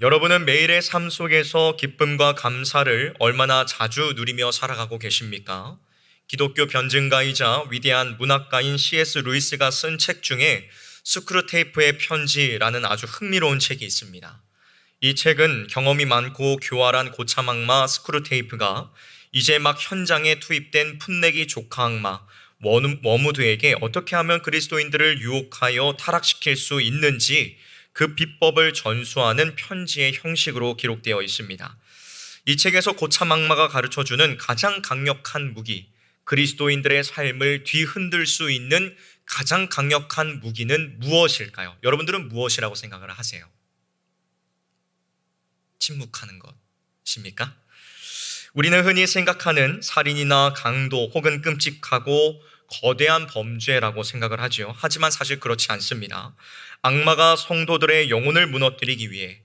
여러분은 매일의 삶 속에서 기쁨과 감사를 얼마나 자주 누리며 살아가고 계십니까? 기독교 변증가이자 위대한 문학가인 C.S. 루이스가 쓴 책 중에 스크루테이프의 편지라는 아주 흥미로운 책이 있습니다. 이 책은 경험이 많고 교활한 고참 악마 스크루테이프가 이제 막 현장에 투입된 풋내기 조카 악마 워무드에게 어떻게 하면 그리스도인들을 유혹하여 타락시킬 수 있는지 그 비법을 전수하는 편지의 형식으로 기록되어 있습니다. 이 책에서 고참 악마가 가르쳐주는 가장 강력한 무기, 그리스도인들의 삶을 뒤흔들 수 있는 가장 강력한 무기는 무엇일까요? 여러분들은 무엇이라고 생각을 하세요? 침묵하는 것입니까? 우리는 흔히 생각하는 살인이나 강도 혹은 끔찍하고 거대한 범죄라고 생각을 하죠. 하지만 사실 그렇지 않습니다. 악마가 성도들의 영혼을 무너뜨리기 위해,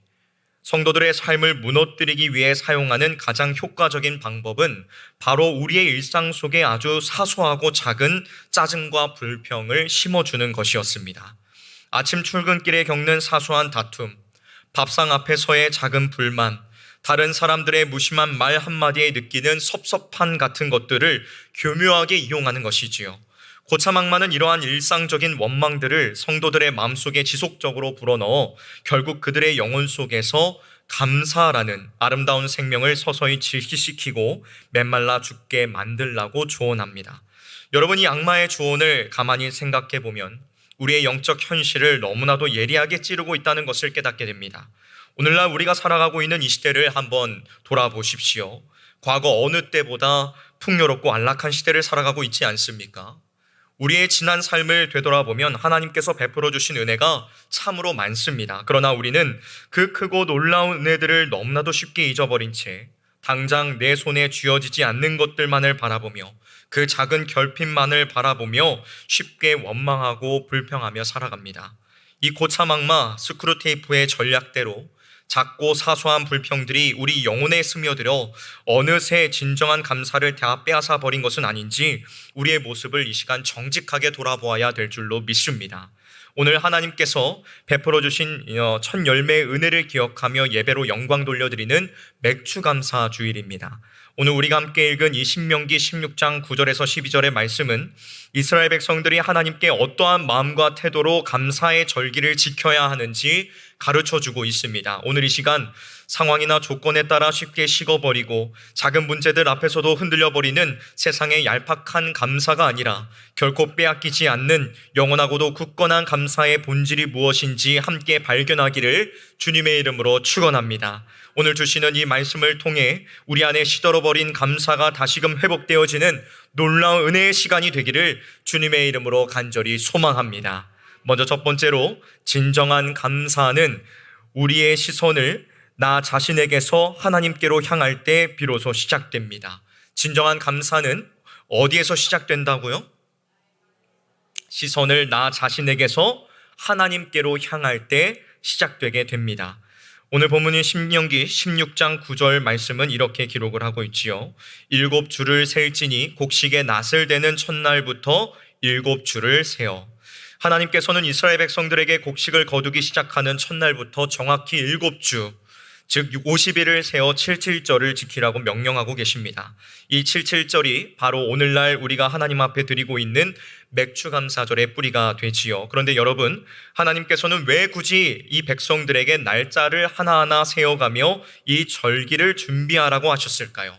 성도들의 삶을 무너뜨리기 위해 사용하는 가장 효과적인 방법은 바로 우리의 일상 속에 아주 사소하고 작은 짜증과 불평을 심어주는 것이었습니다. 아침 출근길에 겪는 사소한 다툼, 밥상 앞에서의 작은 불만, 다른 사람들의 무심한 말 한마디에 느끼는 섭섭한 같은 것들을 교묘하게 이용하는 것이지요. 고참 악마는 이러한 일상적인 원망들을 성도들의 마음속에 지속적으로 불어넣어 결국 그들의 영혼 속에서 감사라는 아름다운 생명을 서서히 질식시키고 메말라 죽게 만들라고 조언합니다. 여러분, 이 악마의 조언을 가만히 생각해 보면 우리의 영적 현실을 너무나도 예리하게 찌르고 있다는 것을 깨닫게 됩니다. 오늘날 우리가 살아가고 있는 이 시대를 한번 돌아보십시오. 과거 어느 때보다 풍요롭고 안락한 시대를 살아가고 있지 않습니까? 우리의 지난 삶을 되돌아보면 하나님께서 베풀어 주신 은혜가 참으로 많습니다. 그러나 우리는 그 크고 놀라운 은혜들을 너무나도 쉽게 잊어버린 채 당장 내 손에 쥐어지지 않는 것들만을 바라보며 그 작은 결핍만을 바라보며 쉽게 원망하고 불평하며 살아갑니다. 이 고참 악마 스크루테이프의 전략대로 작고 사소한 불평들이 우리 영혼에 스며들어 어느새 진정한 감사를 다 빼앗아 버린 것은 아닌지 우리의 모습을 이 시간 정직하게 돌아보아야 될 줄로 믿습니다. 오늘 하나님께서 베풀어 주신 첫 열매의 은혜를 기억하며 예배로 영광 돌려드리는 맥주감사 주일입니다. 오늘 우리가 함께 읽은 이 신명기 16장 9절에서 12절의 말씀은 이스라엘 백성들이 하나님께 어떠한 마음과 태도로 감사의 절기를 지켜야 하는지 가르쳐주고 있습니다. 오늘 이 시간 상황이나 조건에 따라 쉽게 식어버리고 작은 문제들 앞에서도 흔들려버리는 세상의 얄팍한 감사가 아니라 결코 빼앗기지 않는 영원하고도 굳건한 감사의 본질이 무엇인지 함께 발견하기를 주님의 이름으로 축원합니다. 오늘 주시는 이 말씀을 통해 우리 안에 시들어버린 감사가 다시금 회복되어지는 놀라운 은혜의 시간이 되기를 주님의 이름으로 간절히 소망합니다. 먼저 첫 번째로, 진정한 감사는 우리의 시선을 나 자신에게서 하나님께로 향할 때 비로소 시작됩니다. 진정한 감사는 어디에서 시작된다고요? 시선을 나 자신에게서 하나님께로 향할 때 시작되게 됩니다. 오늘 본문인 신명기 16장 9절 말씀은 이렇게 기록을 하고 있지요. 7주를 셀지니 곡식의 낫을 대는 첫날부터 7주를 세어. 하나님께서는 이스라엘 백성들에게 곡식을 거두기 시작하는 첫날부터 정확히 7주, 즉 50일을 세어 77절을 지키라고 명령하고 계십니다. 이 77절이 바로 오늘날 우리가 하나님 앞에 드리고 있는 맥주감사절의 뿌리가 되지요. 그런데 여러분, 하나님께서는 왜 굳이 이 백성들에게 날짜를 하나하나 세어가며 이 절기를 준비하라고 하셨을까요?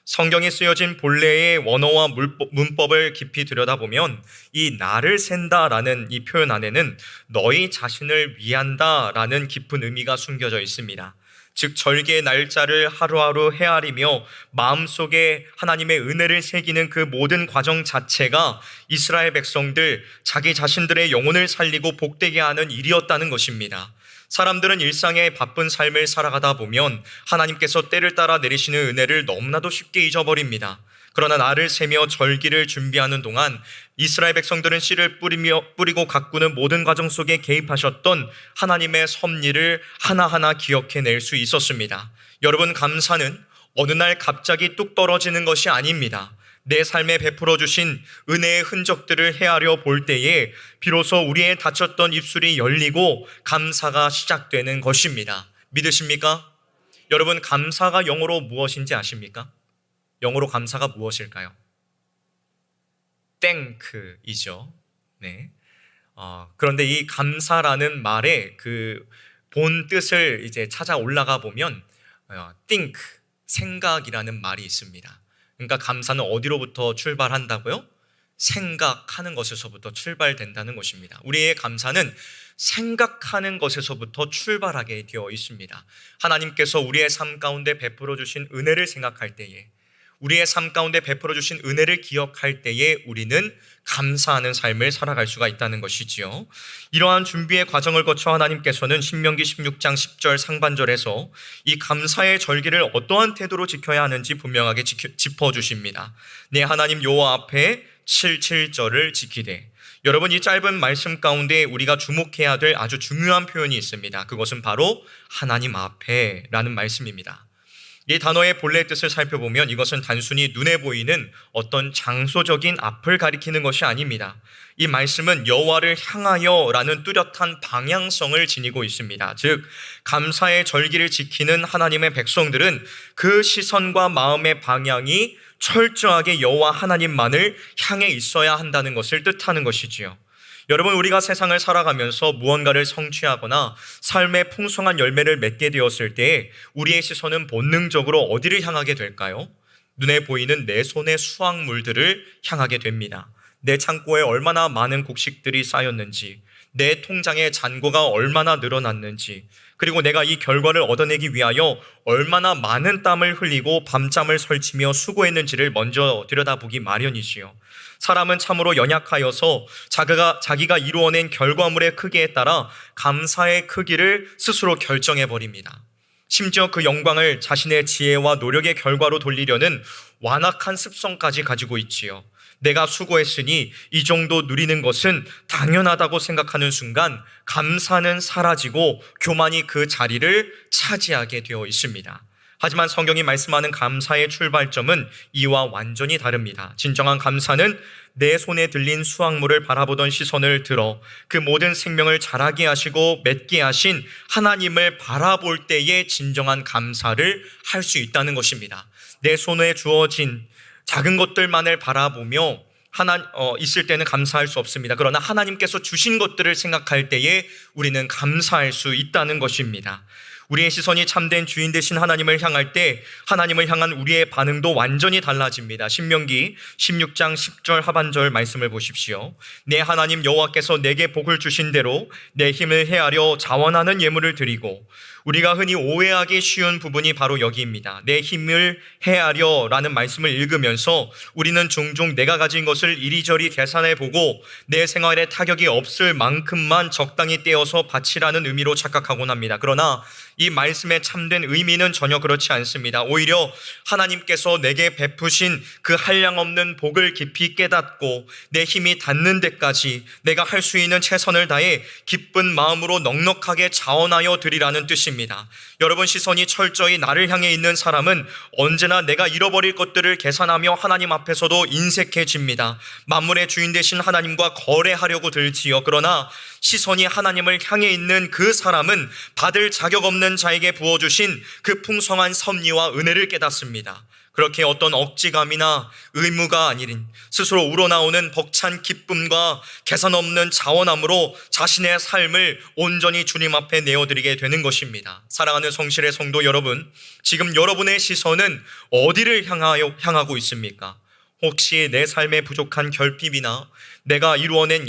성경에 쓰여진 본래의 원어와 문법을 깊이 들여다보면 이 나를 센다라는 이 표현 안에는 너희 자신을 위한다라는 깊은 의미가 숨겨져 있습니다. 즉 절기의 날짜를 하루하루 헤아리며 마음속에 하나님의 은혜를 새기는 그 모든 과정 자체가 이스라엘 백성들 자기 자신들의 영혼을 살리고 복되게 하는 일이었다는 것입니다. 사람들은 일상의 바쁜 삶을 살아가다 보면 하나님께서 때를 따라 내리시는 은혜를 너무나도 쉽게 잊어버립니다. 그러나 날을 세며 절기를 준비하는 동안 이스라엘 백성들은 씨를 뿌리고 가꾸는 모든 과정 속에 개입하셨던 하나님의 섭리를 하나하나 기억해낼 수 있었습니다. 여러분, 감사는 어느 날 갑자기 뚝 떨어지는 것이 아닙니다. 내 삶에 베풀어 주신 은혜의 흔적들을 헤아려 볼 때에 비로소 우리의 닫혔던 입술이 열리고 감사가 시작되는 것입니다. 믿으십니까? 여러분, 감사가 영어로 무엇인지 아십니까? 영어로 감사가 무엇일까요? thank이죠. 네. 그런데 이 감사라는 말의 그 본 뜻을 이제 찾아 올라가 보면 think, 생각이라는 말이 있습니다. 그러니까 감사는 어디로부터 출발한다고요? 생각하는 것에서부터 출발된다는 것입니다. 우리의 감사는 생각하는 것에서부터 출발하게 되어 있습니다. 하나님께서 우리의 삶 가운데 베풀어 주신 은혜를 생각할 때에, 우리의 삶 가운데 베풀어 주신 은혜를 기억할 때에 우리는 감사하는 삶을 살아갈 수가 있다는 것이지요. 이러한 준비의 과정을 거쳐 하나님께서는 신명기 16장 10절 상반절에서 이 감사의 절기를 어떠한 태도로 지켜야 하는지 분명하게 짚어주십니다. 내 하나님 여호와 앞에 7절을 지키되. 여러분, 이 짧은 말씀 가운데 우리가 주목해야 될 아주 중요한 표현이 있습니다. 그것은 바로 하나님 앞에 라는 말씀입니다. 이 단어의 본래 뜻을 살펴보면 이것은 단순히 눈에 보이는 어떤 장소적인 앞을 가리키는 것이 아닙니다. 이 말씀은 여호와를 향하여 라는 뚜렷한 방향성을 지니고 있습니다. 즉, 감사의 절기를 지키는 하나님의 백성들은 그 시선과 마음의 방향이 철저하게 여호와 하나님만을 향해 있어야 한다는 것을 뜻하는 것이지요. 여러분, 우리가 세상을 살아가면서 무언가를 성취하거나 삶의 풍성한 열매를 맺게 되었을 때 우리의 시선은 본능적으로 어디를 향하게 될까요? 눈에 보이는 내 손의 수확물들을 향하게 됩니다. 내 창고에 얼마나 많은 곡식들이 쌓였는지, 내 통장의 잔고가 얼마나 늘어났는지, 그리고 내가 이 결과를 얻어내기 위하여 얼마나 많은 땀을 흘리고 밤잠을 설치며 수고했는지를 먼저 들여다보기 마련이지요. 사람은 참으로 연약하여서 자기가 이루어낸 결과물의 크기에 따라 감사의 크기를 스스로 결정해버립니다. 심지어 그 영광을 자신의 지혜와 노력의 결과로 돌리려는 완악한 습성까지 가지고 있지요. 내가 수고했으니 이 정도 누리는 것은 당연하다고 생각하는 순간 감사는 사라지고 교만이 그 자리를 차지하게 되어 있습니다. 하지만 성경이 말씀하는 감사의 출발점은 이와 완전히 다릅니다. 진정한 감사는 내 손에 들린 수확물을 바라보던 시선을 들어 그 모든 생명을 자라게 하시고 맺게 하신 하나님을 바라볼 때에 진정한 감사를 할 수 있다는 것입니다. 내 손에 주어진 작은 것들만을 바라보며 있을 때는 감사할 수 없습니다. 그러나 하나님께서 주신 것들을 생각할 때에 우리는 감사할 수 있다는 것입니다. 우리의 시선이 참된 주인 되신 하나님을 향할 때 하나님을 향한 우리의 반응도 완전히 달라집니다. 신명기 16장 10절 하반절 말씀을 보십시오. 내 하나님 여호와께서 내게 복을 주신 대로 내 힘을 헤아려 자원하는 예물을 드리고. 우리가 흔히 오해하기 쉬운 부분이 바로 여기입니다. 내 힘을 헤아려 라는 말씀을 읽으면서 우리는 종종 내가 가진 것을 이리저리 계산해보고 내 생활에 타격이 없을 만큼만 적당히 떼어서 바치라는 의미로 착각하곤 합니다. 그러나 이 말씀의 참된 의미는 전혀 그렇지 않습니다. 오히려 하나님께서 내게 베푸신 그 한량없는 복을 깊이 깨닫고 내 힘이 닿는 데까지 내가 할 수 있는 최선을 다해 기쁜 마음으로 넉넉하게 자원하여 드리라는 뜻입니다. 여러분, 시선이 철저히 나를 향해 있는 사람은 언제나 내가 잃어버릴 것들을 계산하며 하나님 앞에서도 인색해집니다. 만물의 주인 되신 하나님과 거래하려고 들지요. 그러나 시선이 하나님을 향해 있는 그 사람은 받을 자격 없는 자에게 부어주신 그 풍성한 섭리와 은혜를 깨닫습니다. 그렇게 어떤 억지감이나 의무가 아닌 스스로 우러나오는 벅찬 기쁨과 계산 없는 자원함으로 자신의 삶을 온전히 주님 앞에 내어드리게 되는 것입니다. 사랑하는 성실의 성도 여러분, 지금 여러분의 시선은 어디를 향하고 있습니까? 혹시 내 삶에 부족한 결핍이나 내가 이루어낸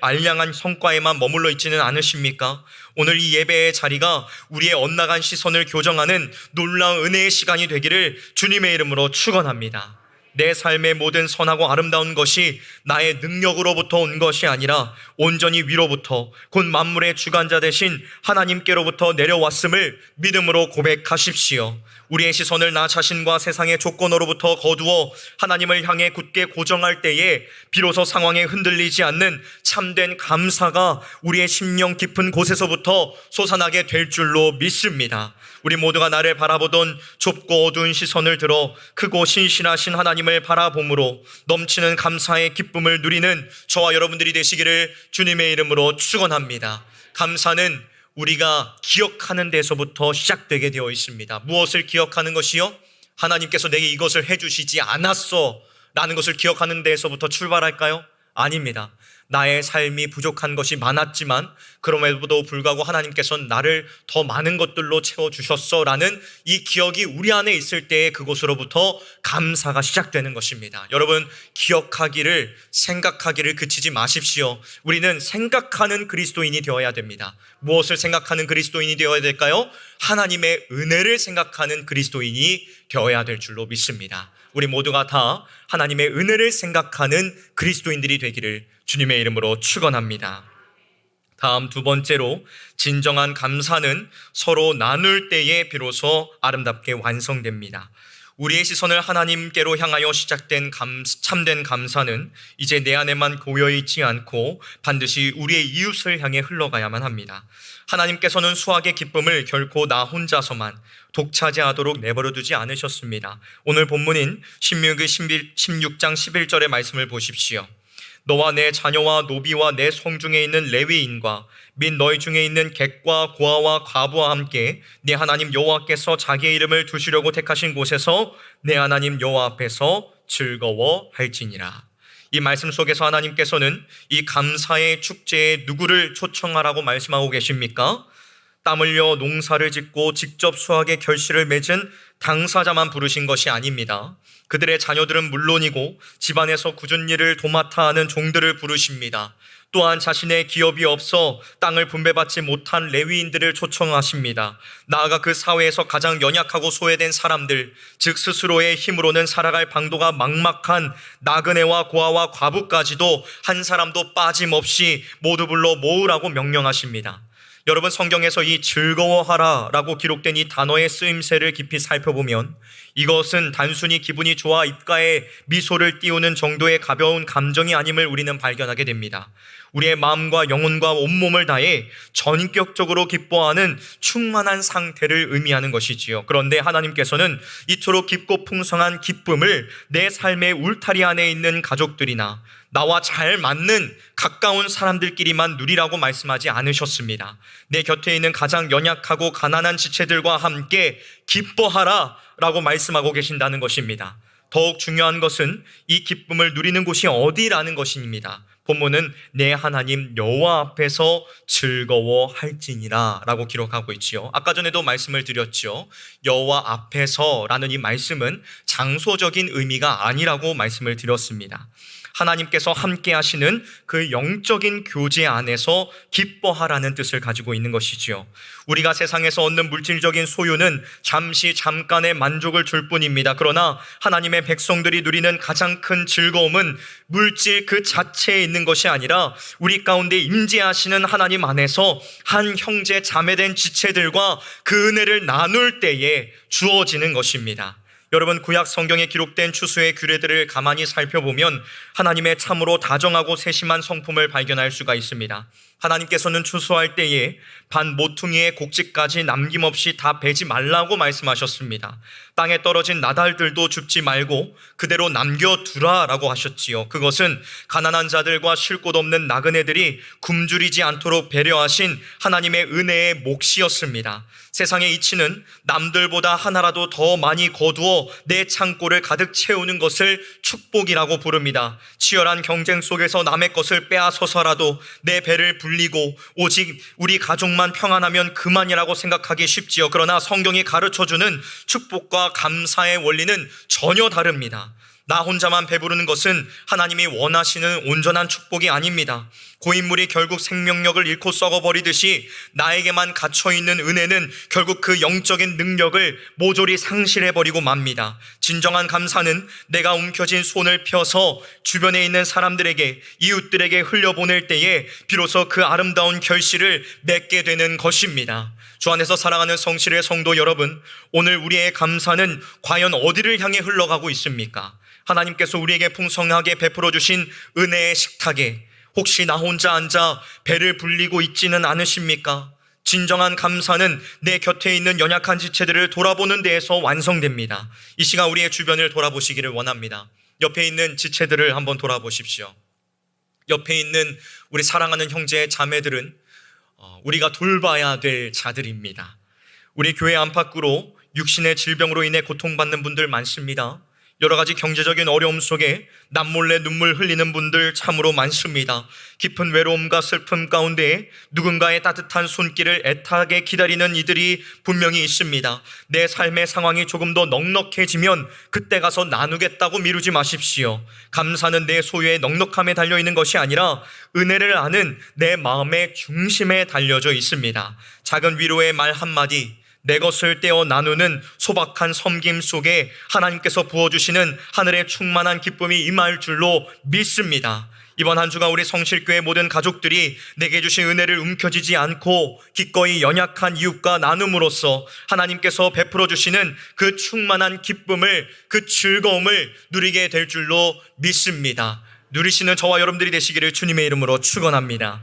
알량한 성과에만 머물러 있지는 않으십니까? 오늘 이 예배의 자리가 우리의 엇나간 시선을 교정하는 놀라운 은혜의 시간이 되기를 주님의 이름으로 축원합니다. 내 삶의 모든 선하고 아름다운 것이 나의 능력으로부터 온 것이 아니라 온전히 위로부터 곧 만물의 주관자 되신 하나님께로부터 내려왔음을 믿음으로 고백하십시오. 우리의 시선을 나 자신과 세상의 조건으로부터 거두어 하나님을 향해 굳게 고정할 때에 비로소 상황에 흔들리지 않는 참된 감사가 우리의 심령 깊은 곳에서부터 솟아나게 될 줄로 믿습니다. 우리 모두가 나를 바라보던 좁고 어두운 시선을 들어 크고 신실하신 하나님을 바라봄으로 넘치는 감사의 기쁨을 누리는 저와 여러분들이 되시기를 주님의 이름으로 축원합니다. 감사는 우리가 기억하는 데서부터 시작되게 되어 있습니다. 무엇을 기억하는 것이요? 하나님께서 내게 이것을 해주시지 않았어 라는 것을 기억하는 데서부터 출발할까요? 아닙니다. 나의 삶이 부족한 것이 많았지만 그럼에도 불구하고 하나님께서는 나를 더 많은 것들로 채워주셨어 라는 이 기억이 우리 안에 있을 때에 그곳으로부터 감사가 시작되는 것입니다. 여러분, 기억하기를, 생각하기를 그치지 마십시오. 우리는 생각하는 그리스도인이 되어야 됩니다. 무엇을 생각하는 그리스도인이 되어야 될까요? 하나님의 은혜를 생각하는 그리스도인이 되어야 될 줄로 믿습니다. 우리 모두가 다 하나님의 은혜를 생각하는 그리스도인들이 되기를 주님의 이름으로 축원합니다. 다음 두 번째로, 진정한 감사는 서로 나눌 때에 비로소 아름답게 완성됩니다. 우리의 시선을 하나님께로 향하여 시작된 참된 감사는 이제 내 안에만 고여있지 않고 반드시 우리의 이웃을 향해 흘러가야만 합니다. 하나님께서는 수확의 기쁨을 결코 나 혼자서만 독차지하도록 내버려두지 않으셨습니다. 오늘 본문인 신명기 16장 11절의 말씀을 보십시오. 너와 내 자녀와 노비와 내 성중에 있는 레위인과 및 너희 중에 있는 객과 고아와 과부와 함께 네 하나님 여호와께서 자기의 이름을 두시려고 택하신 곳에서 내 하나님 여호와 앞에서 즐거워할지니라. 이 말씀 속에서 하나님께서는 이 감사의 축제에 누구를 초청하라고 말씀하고 계십니까? 땀 흘려 농사를 짓고 직접 수확의 결실을 맺은 당사자만 부르신 것이 아닙니다. 그들의 자녀들은 물론이고 집안에서 굳은 일을 도맡아 하는 종들을 부르십니다. 또한 자신의 기업이 없어 땅을 분배받지 못한 레위인들을 초청하십니다. 나아가 그 사회에서 가장 연약하고 소외된 사람들, 즉 스스로의 힘으로는 살아갈 방도가 막막한 나그네와 고아와 과부까지도 한 사람도 빠짐없이 모두 불러 모으라고 명령하십니다. 여러분, 성경에서 이 즐거워하라 라고 기록된 이 단어의 쓰임새를 깊이 살펴보면 이것은 단순히 기분이 좋아 입가에 미소를 띄우는 정도의 가벼운 감정이 아님을 우리는 발견하게 됩니다. 우리의 마음과 영혼과 온몸을 다해 전격적으로 기뻐하는 충만한 상태를 의미하는 것이지요. 그런데 하나님께서는 이토록 깊고 풍성한 기쁨을 내 삶의 울타리 안에 있는 가족들이나 나와 잘 맞는 가까운 사람들끼리만 누리라고 말씀하지 않으셨습니다. 내 곁에 있는 가장 연약하고 가난한 지체들과 함께 기뻐하라 라고 말씀하고 계신다는 것입니다. 더욱 중요한 것은 이 기쁨을 누리는 곳이 어디라는 것입니다. 본문은 내 하나님 여호와 앞에서 즐거워할지니라 라고 기록하고 있지요. 아까 전에도 말씀을 드렸죠. 여호와 앞에서 라는 이 말씀은 장소적인 의미가 아니라고 말씀을 드렸습니다. 하나님께서 함께 하시는 그 영적인 교제 안에서 기뻐하라는 뜻을 가지고 있는 것이지요. 우리가 세상에서 얻는 물질적인 소유는 잠깐의 만족을 줄 뿐입니다. 그러나 하나님의 백성들이 누리는 가장 큰 즐거움은 물질 그 자체에 있는 것이 아니라 우리 가운데 임재하시는 하나님 안에서 한 형제 자매된 지체들과 그 은혜를 나눌 때에 주어지는 것입니다. 여러분, 구약 성경에 기록된 추수의 규례들을 가만히 살펴보면 하나님의 참으로 다정하고 세심한 성품을 발견할 수가 있습니다. 하나님께서는 추수할 때에 반 모퉁이의 곡지까지 남김없이 다 베지 말라고 말씀하셨습니다. 땅에 떨어진 나달들도 줍지 말고 그대로 남겨두라라고 하셨지요. 그것은 가난한 자들과 쉴 곳 없는 나그네들이 굶주리지 않도록 배려하신 하나님의 은혜의 몫이었습니다. 세상의 이치는 남들보다 하나라도 더 많이 거두어 내 창고를 가득 채우는 것을 축복이라고 부릅니다. 치열한 경쟁 속에서 남의 것을 빼앗아서라도 내 배를 불리고 오직 우리 가족만 평안하면 그만이라고 생각하기 쉽지요. 그러나 성경이 가르쳐주는 축복과 감사의 원리는 전혀 다릅니다. 나 혼자만 배부르는 것은 하나님이 원하시는 온전한 축복이 아닙니다. 고인물이 결국 생명력을 잃고 썩어버리듯이 나에게만 갇혀있는 은혜는 결국 그 영적인 능력을 모조리 상실해버리고 맙니다. 진정한 감사는 내가 움켜쥔 손을 펴서 주변에 있는 사람들에게, 이웃들에게 흘려보낼 때에 비로소 그 아름다운 결실을 맺게 되는 것입니다. 주 안에서 사랑하는 성실의 성도 여러분, 오늘 우리의 감사는 과연 어디를 향해 흘러가고 있습니까? 하나님께서 우리에게 풍성하게 베풀어 주신 은혜의 식탁에 혹시 나 혼자 앉아 배를 불리고 있지는 않으십니까? 진정한 감사는 내 곁에 있는 연약한 지체들을 돌아보는 데에서 완성됩니다. 이 시간 우리의 주변을 돌아보시기를 원합니다. 옆에 있는 지체들을 한번 돌아보십시오. 옆에 있는 우리 사랑하는 형제 자매들은 우리가 돌봐야 될 자들입니다. 우리 교회 안팎으로 육신의 질병으로 인해 고통받는 분들 많습니다. 여러 가지 경제적인 어려움 속에 남몰래 눈물 흘리는 분들 참으로 많습니다. 깊은 외로움과 슬픔 가운데 누군가의 따뜻한 손길을 애타게 기다리는 이들이 분명히 있습니다. 내 삶의 상황이 조금 더 넉넉해지면 그때 가서 나누겠다고 미루지 마십시오. 감사는 내 소유의 넉넉함에 달려있는 것이 아니라 은혜를 아는 내 마음의 중심에 달려져 있습니다. 작은 위로의 말 한마디, 내 것을 떼어 나누는 소박한 섬김 속에 하나님께서 부어주시는 하늘의 충만한 기쁨이 임할 줄로 믿습니다. 이번 한 주간 우리 성실교회 모든 가족들이 내게 주신 은혜를 움켜쥐지 않고 기꺼이 연약한 이웃과 나눔으로써 하나님께서 베풀어 주시는 그 충만한 기쁨을, 그 즐거움을 누리게 될 줄로 믿습니다. 누리시는 저와 여러분들이 되시기를 주님의 이름으로 축원합니다.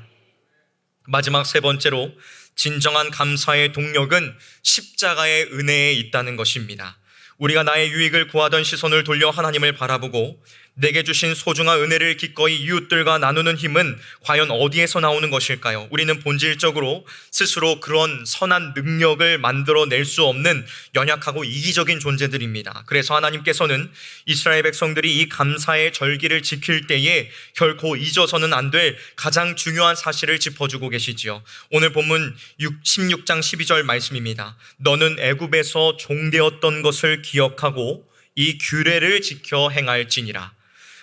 마지막 세 번째로, 진정한 감사의 동력은 십자가의 은혜에 있다는 것입니다. 우리가 나의 유익을 구하던 시선을 돌려 하나님을 바라보고 내게 주신 소중한 은혜를 기꺼이 이웃들과 나누는 힘은 과연 어디에서 나오는 것일까요? 우리는 본질적으로 스스로 그런 선한 능력을 만들어낼 수 없는 연약하고 이기적인 존재들입니다. 그래서 하나님께서는 이스라엘 백성들이 이 감사의 절기를 지킬 때에 결코 잊어서는 안 될 가장 중요한 사실을 짚어주고 계시지요. 오늘 본문 16장 12절 말씀입니다. 너는 애굽에서 종되었던 것을 기억하고 이 규례를 지켜 행할지니라.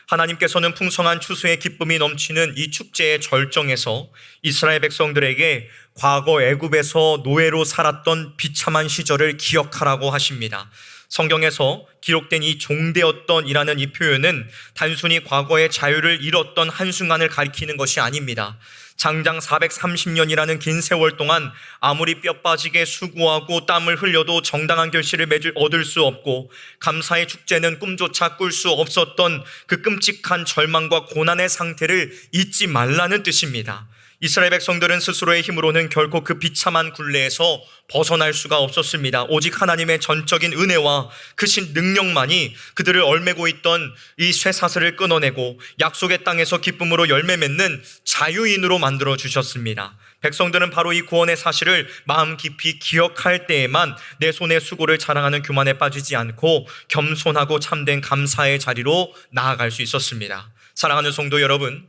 하나님께서는 풍성한 추수의 기쁨이 넘치는 이 축제의 절정에서 이스라엘 백성들에게 과거 애굽에서 노예로 살았던 비참한 시절을 기억하라고 하십니다. 성경에서 기록된 이 종되었던 이라는 이 표현은 단순히 과거의 자유를 잃었던 한순간을 가리키는 것이 아닙니다. 장장 430년이라는 긴 세월 동안 아무리 뼈 빠지게 수고하고 땀을 흘려도 정당한 결실을 얻을 수 없고 감사의 축제는 꿈조차 꿀 수 없었던 그 끔찍한 절망과 고난의 상태를 잊지 말라는 뜻입니다. 이스라엘 백성들은 스스로의 힘으로는 결코 그 비참한 굴레에서 벗어날 수가 없었습니다. 오직 하나님의 전적인 은혜와 크신 능력만이 그들을 얽매고 있던 이 쇠사슬을 끊어내고 약속의 땅에서 기쁨으로 열매 맺는 자유인으로 만들어 주셨습니다. 백성들은 바로 이 구원의 사실을 마음 깊이 기억할 때에만 내 손의 수고를 자랑하는 교만에 빠지지 않고 겸손하고 참된 감사의 자리로 나아갈 수 있었습니다. 사랑하는 성도 여러분,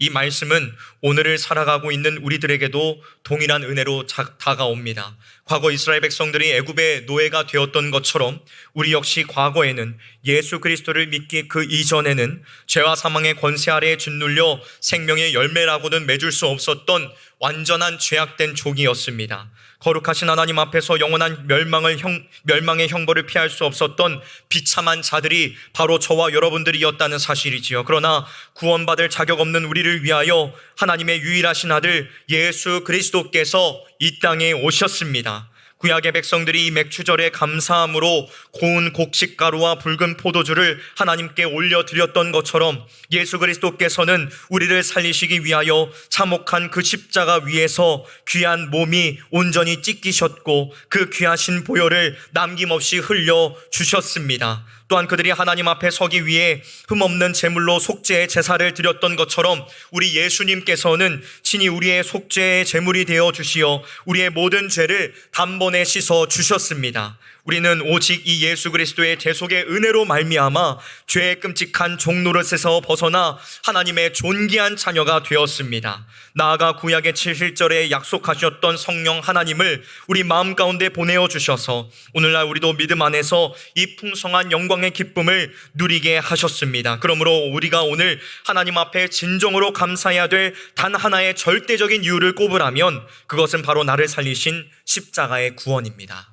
이 말씀은 오늘을 살아가고 있는 우리들에게도 동일한 은혜로 다가옵니다. 과거 이스라엘 백성들이 애굽의 노예가 되었던 것처럼 우리 역시 과거에는 예수 그리스도를 믿기 그 이전에는 죄와 사망의 권세 아래에 짓눌려 생명의 열매라고는 맺을 수 없었던 완전한 죄악된 종이었습니다. 거룩하신 하나님 앞에서 영원한 멸망의 형벌을 피할 수 없었던 비참한 자들이 바로 저와 여러분들이었다는 사실이지요. 그러나 구원받을 자격 없는 우리를 위하여 하나님의 유일하신 아들 예수 그리스도께서 이 땅에 오셨습니다. 구약의 백성들이 이 맥추절의 감사함으로 고운 곡식가루와 붉은 포도주를 하나님께 올려드렸던 것처럼 예수 그리스도께서는 우리를 살리시기 위하여 참혹한 그 십자가 위에서 귀한 몸이 온전히 찢기셨고 그 귀하신 보혈을 남김없이 흘려주셨습니다. 또한 그들이 하나님 앞에 서기 위해 흠없는 제물로 속죄의 제사를 드렸던 것처럼 우리 예수님께서는 친히 우리의 속죄의 제물이 되어 주시어 우리의 모든 죄를 단번에 씻어 주셨습니다. 우리는 오직 이 예수 그리스도의 대속의 은혜로 말미암아 죄의 끔찍한 종노릇에서 벗어나 하나님의 존귀한 자녀가 되었습니다. 나아가 구약의 7절에 약속하셨던 성령 하나님을 우리 마음 가운데 보내어 주셔서 오늘날 우리도 믿음 안에서 이 풍성한 영광의 기쁨을 누리게 하셨습니다. 그러므로 우리가 오늘 하나님 앞에 진정으로 감사해야 될 단 하나의 절대적인 이유를 꼽으라면 그것은 바로 나를 살리신 십자가의 구원입니다.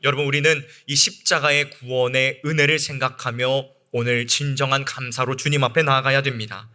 여러분, 우리는 이 십자가의 구원의 은혜를 생각하며 오늘 진정한 감사로 주님 앞에 나아가야 됩니다.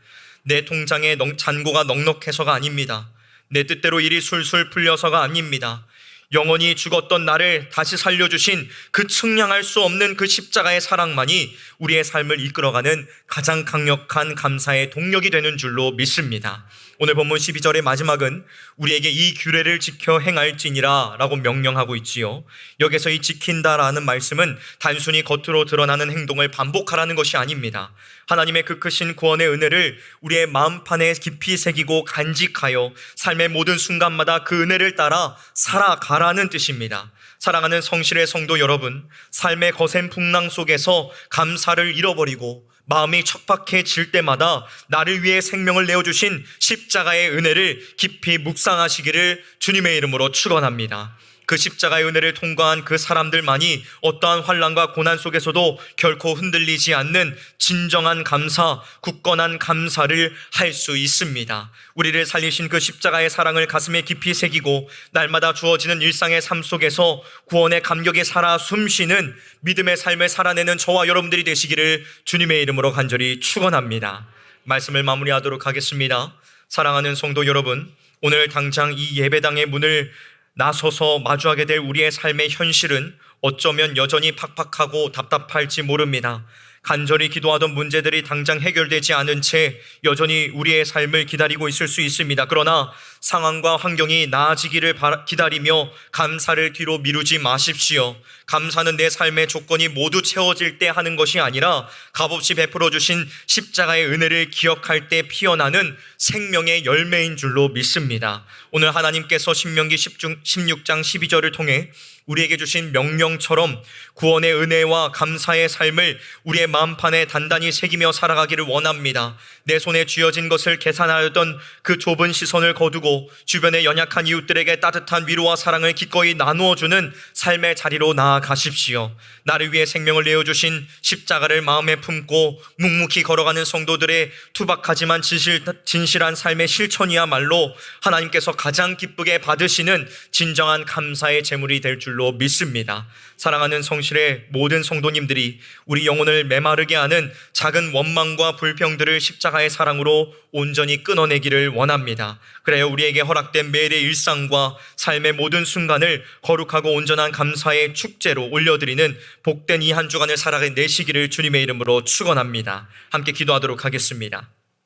내 통장에 잔고가 넉넉해서가 아닙니다. 내 뜻대로 일이 술술 풀려서가 아닙니다. 영원히 죽었던 나를 다시 살려주신 그 측량할 수 없는 그 십자가의 사랑만이 우리의 삶을 이끌어가는 가장 강력한 감사의 동력이 되는 줄로 믿습니다. 오늘 본문 12절의 마지막은 우리에게 이 규례를 지켜 행할지니라 라고 명령하고 있지요. 여기서 이 지킨다라는 말씀은 단순히 겉으로 드러나는 행동을 반복하라는 것이 아닙니다. 하나님의 그 크신 구원의 은혜를 우리의 마음판에 깊이 새기고 간직하여 삶의 모든 순간마다 그 은혜를 따라 살아가라는 뜻입니다. 사랑하는 성실의 성도 여러분, 삶의 거센 풍랑 속에서 감사를 잃어버리고 마음이 척박해질 때마다 나를 위해 생명을 내어주신 십자가의 은혜를 깊이 묵상하시기를 주님의 이름으로 축원합니다. 그 십자가의 은혜를 통과한 그 사람들만이 어떠한 환난과 고난 속에서도 결코 흔들리지 않는 진정한 감사, 굳건한 감사를 할 수 있습니다. 우리를 살리신 그 십자가의 사랑을 가슴에 깊이 새기고 날마다 주어지는 일상의 삶 속에서 구원의 감격에 살아 숨쉬는 믿음의 삶을 살아내는 저와 여러분들이 되시기를 주님의 이름으로 간절히 축원합니다. 말씀을 마무리하도록 하겠습니다. 사랑하는 성도 여러분, 오늘 당장 이 예배당의 문을 나서서 마주하게 될 우리의 삶의 현실은 어쩌면 여전히 팍팍하고 답답할지 모릅니다. 간절히 기도하던 문제들이 당장 해결되지 않은 채 여전히 우리의 삶을 기다리고 있을 수 있습니다. 그러나 상황과 환경이 나아지기를 기다리며 감사를 뒤로 미루지 마십시오. 감사는 내 삶의 조건이 모두 채워질 때 하는 것이 아니라 값없이 베풀어 주신 십자가의 은혜를 기억할 때 피어나는 생명의 열매인 줄로 믿습니다. 오늘 하나님께서 신명기 16장 12절을 통해 우리에게 주신 명령처럼 구원의 은혜와 감사의 삶을 우리의 마음판에 단단히 새기며 살아가기를 원합니다. 내 손에 쥐어진 것을 계산하려던 그 좁은 시선을 거두고 주변의 연약한 이웃들에게 따뜻한 위로와 사랑을 기꺼이 나누어주는 삶의 자리로 나아가십시오. 나를 위해 생명을 내어주신 십자가를 마음에 품고 묵묵히 걸어가는 성도들의 투박하지만 진실한 삶의 실천이야말로 하나님께서 가장 기쁘게 받으시는 진정한 감사의 제물이 될 줄로 믿습니다. 사랑하는 성실의 모든 성도님들이 우리 영혼을 메마르게 하는 작은 원망과 불평들을 십자가의 사랑으로 온전히 끊어내기를 원합니다. 그래야 우리에게 허락된 매일의 일상과 삶의 모든 순간을 거룩하고 온전한 감사의 축제로 올려드리는 복된 이 한 주간을 살아내시기를 주님의 이름으로 축원합니다. 함께 기도하도록 하겠습니다.